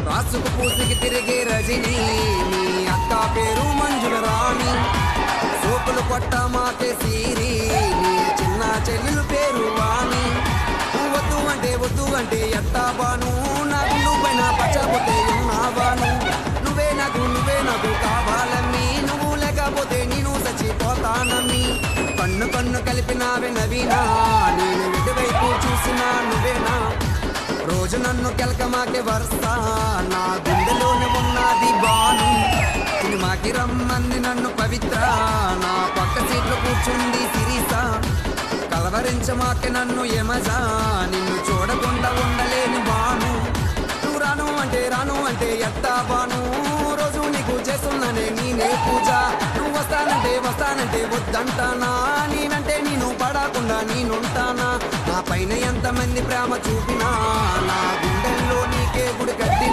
రాసుకు పూసికి తిరిగే రజని, నీ అక్క పేరు మంజుల రాణి. సోకులు కొట్ట మాకే సీరి, నీ చిన్న చెల్లెలు పేరు వాణి. వద్దు అంటే ఎట్టా బాను, నా గుండు పైన పచ్చబోతే ఉన్నావాను. నువ్వే నాకు కావాలమ్మి, నువ్వు లేకపోతే నేను చచ్చిపోతానమ్మి. కన్ను కలిపినావే నవీనా, నేను ఎటువైపు చూసినా నువ్వేనా. రోజు నన్ను కెలకమాకే వరసా, నా గుండెలోనే ఉన్నది బాను. సినిమాకి రమ్మంది నన్ను పవిత్ర, నా పక్క సీట్లో కూర్చుంది సిరీస. కలవరించమాకే నన్ను యమజా, నిన్ను చూడకుండా ఉండలేని బాను. నువ్వు రాను అంటే ఎట్టా బాను, రోజు నీకు చేస్తున్నానే నేనే పూజ. నువ్వు వస్తానంటే వద్దంటానా, నేనంటే నేను పడకుండా నేనుంటానా. నా పైన ఎంతమంది ప్రేమ చూపినా, నా గుండెల్లో నీకే గుడి కట్టినా.